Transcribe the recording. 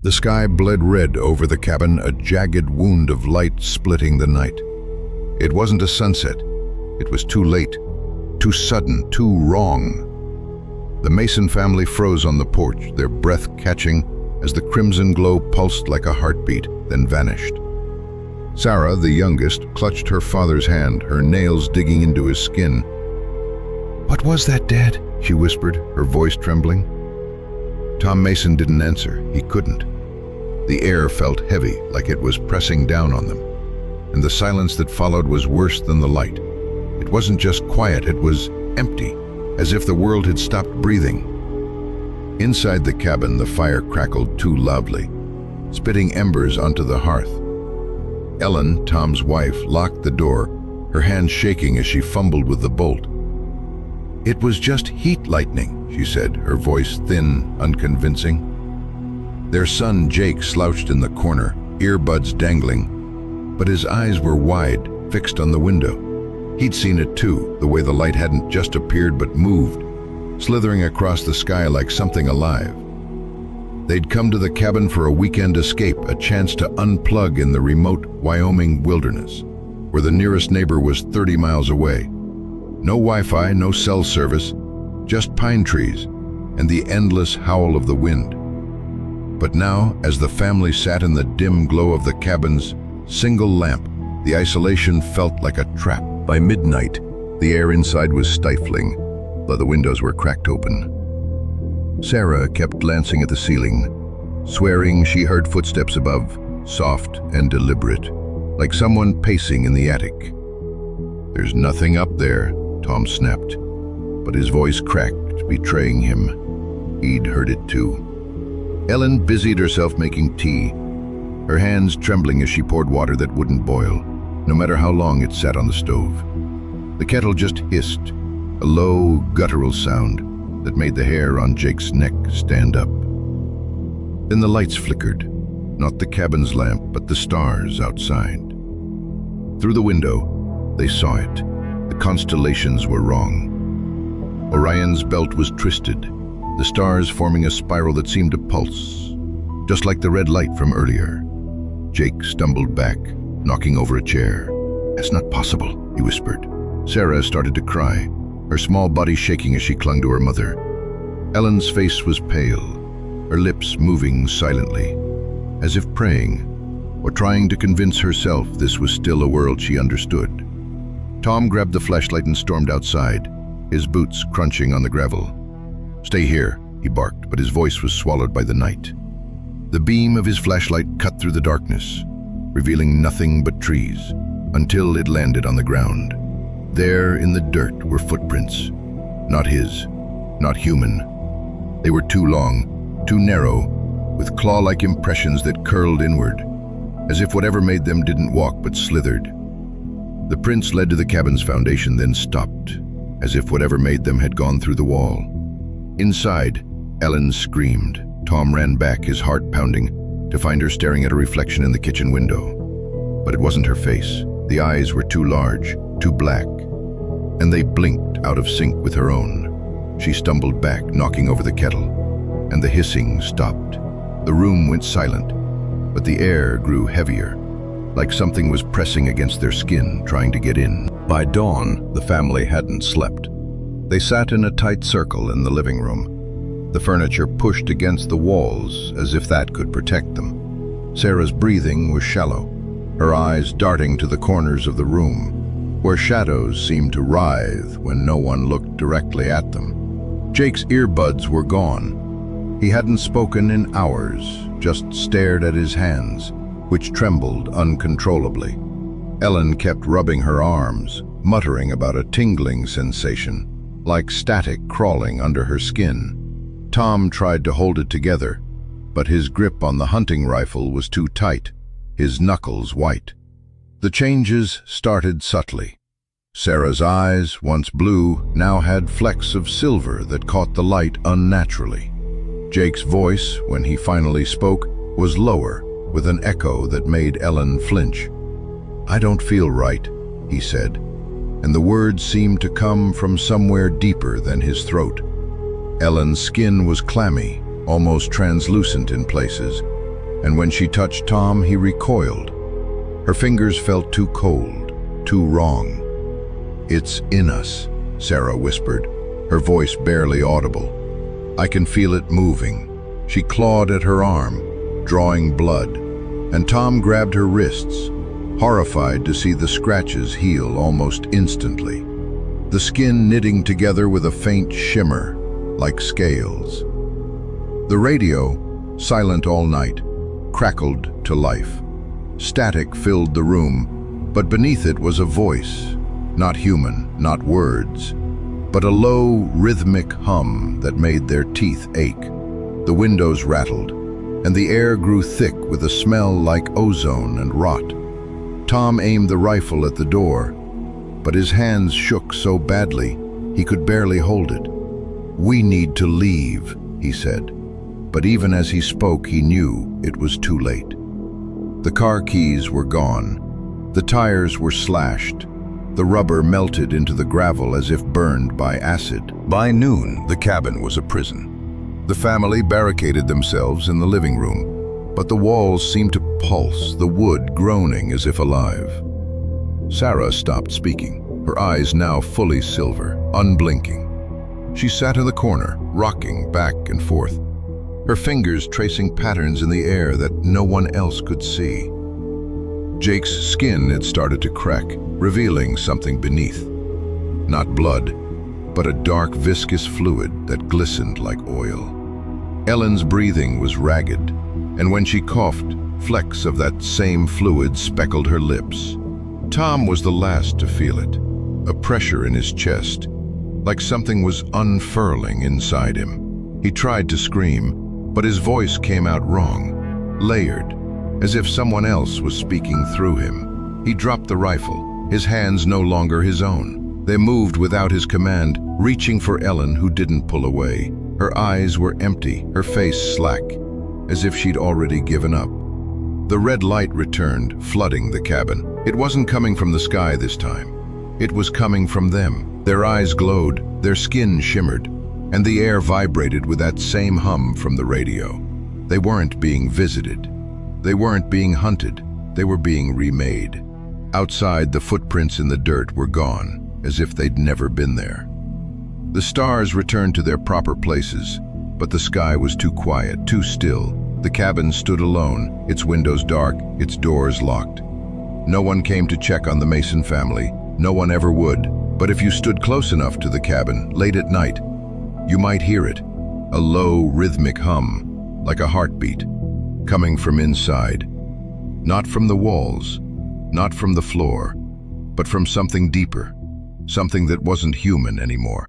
The sky bled red over the cabin, a jagged wound of light splitting the night. It wasn't a sunset. It was too late, too sudden, too wrong. The Mason family froze on the porch, their breath catching as the crimson glow pulsed like a heartbeat, then vanished. Sarah, the youngest, clutched her father's hand, her nails digging into his skin. "What was that, Dad?" she whispered, her voice trembling. Tom Mason didn't answer. He couldn't. The air felt heavy, like it was pressing down on them, and the silence that followed was worse than the light. It wasn't just quiet, it was empty, as if the world had stopped breathing. Inside the cabin, the fire crackled too loudly, spitting embers onto the hearth. Ellen, Tom's wife, locked the door, her hand shaking as she fumbled with the bolt. "It was just heat lightning," she said, her voice thin, unconvincing. Their son, Jake, slouched in the corner, earbuds dangling, but his eyes were wide, fixed on the window. He'd seen it too, the way the light hadn't just appeared but moved, slithering across the sky like something alive. They'd come to the cabin for a weekend escape, a chance to unplug in the remote Wyoming wilderness, where the nearest neighbor was 30 miles away. No Wi-Fi, no cell service, just pine trees and the endless howl of the wind. But now, as the family sat in the dim glow of the cabin's single lamp, the isolation felt like a trap. By midnight, the air inside was stifling, though the windows were cracked open. Sarah kept glancing at the ceiling, swearing she heard footsteps above, soft and deliberate, like someone pacing in the attic. "There's nothing up there," Tom snapped, but his voice cracked, betraying him. He'd heard it too. Ellen busied herself making tea, her hands trembling as she poured water that wouldn't boil, no matter how long it sat on the stove. The kettle just hissed, a low, guttural sound that made the hair on Jake's neck stand up. Then the lights flickered, not the cabin's lamp, but the stars outside. Through the window, they saw it. The constellations were wrong. Orion's belt was twisted, the stars forming a spiral that seemed to pulse, just like the red light from earlier. Jake stumbled back, knocking over a chair. "That's not possible," he whispered. Sarah started to cry, her small body shaking as she clung to her mother. Ellen's face was pale, her lips moving silently, as if praying, or trying to convince herself this was still a world she understood. Tom grabbed the flashlight and stormed outside, his boots crunching on the gravel. "Stay here," he barked, but his voice was swallowed by the night. The beam of his flashlight cut through the darkness, revealing nothing but trees, until it landed on the ground. There in the dirt were footprints. Not his, not human. They were too long, too narrow, with claw-like impressions that curled inward, as if whatever made them didn't walk but slithered. The prints led to the cabin's foundation, then stopped, as if whatever made them had gone through the wall. Inside, Ellen screamed. Tom ran back, his heart pounding, to find her staring at a reflection in the kitchen window. But it wasn't her face. The eyes were too large, too black, and they blinked out of sync with her own. She stumbled back, knocking over the kettle, and the hissing stopped. The room went silent, but the air grew heavier, like something was pressing against their skin, trying to get in. By dawn, the family hadn't slept. They sat in a tight circle in the living room, the furniture pushed against the walls as if that could protect them. Sarah's breathing was shallow, her eyes darting to the corners of the room, where shadows seemed to writhe when no one looked directly at them. Jake's earbuds were gone. He hadn't spoken in hours, just stared at his hands, which trembled uncontrollably. Ellen kept rubbing her arms, muttering about a tingling sensation, like static crawling under her skin. Tom tried to hold it together, but his grip on the hunting rifle was too tight, his knuckles white. The changes started subtly. Sarah's eyes, once blue, now had flecks of silver that caught the light unnaturally. Jake's voice, when he finally spoke, was lower, with an echo that made Ellen flinch. "I don't feel right," he said, and the words seemed to come from somewhere deeper than his throat. Ellen's skin was clammy, almost translucent in places, and when she touched Tom, he recoiled. Her fingers felt too cold, too wrong. "It's in us," Sarah whispered, her voice barely audible. "I can feel it moving." She clawed at her arm, drawing blood, and Tom grabbed her wrists, horrified to see the scratches heal almost instantly, the skin knitting together with a faint shimmer, like scales. The radio, silent all night, crackled to life. Static filled the room, but beneath it was a voice, not human, not words, but a low, rhythmic hum that made their teeth ache. The windows rattled, and the air grew thick with a smell like ozone and rot. Tom aimed the rifle at the door, but his hands shook so badly he could barely hold it. "We need to leave," he said, but even as he spoke, he knew it was too late. The car keys were gone. The tires were slashed. The rubber melted into the gravel as if burned by acid. By noon, the cabin was a prison. The family barricaded themselves in the living room, but the walls seemed to pulse, the wood groaning as if alive. Sarah stopped speaking, her eyes now fully silver, unblinking. She sat in the corner, rocking back and forth, her fingers tracing patterns in the air that no one else could see. Jake's skin had started to crack, revealing something beneath. Not blood, but a dark, viscous fluid that glistened like oil. Ellen's breathing was ragged, and when she coughed, flecks of that same fluid speckled her lips. Tom was the last to feel it, a pressure in his chest, like something was unfurling inside him. He tried to scream, but his voice came out wrong, layered, as if someone else was speaking through him. He dropped the rifle, his hands no longer his own. They moved without his command, reaching for Ellen, who didn't pull away. Her eyes were empty, her face slack, as if she'd already given up. The red light returned, flooding the cabin. It wasn't coming from the sky this time. It was coming from them. Their eyes glowed, their skin shimmered, and the air vibrated with that same hum from the radio. They weren't being visited. They weren't being hunted. They were being remade. Outside, the footprints in the dirt were gone, as if they'd never been there. The stars returned to their proper places, but the sky was too quiet, too still. The cabin stood alone, its windows dark, its doors locked. No one came to check on the Mason family. No one ever would. But if you stood close enough to the cabin, late at night, you might hear it, a low, rhythmic hum, like a heartbeat, coming from inside. Not from the walls, not from the floor, but from something deeper, something that wasn't human anymore.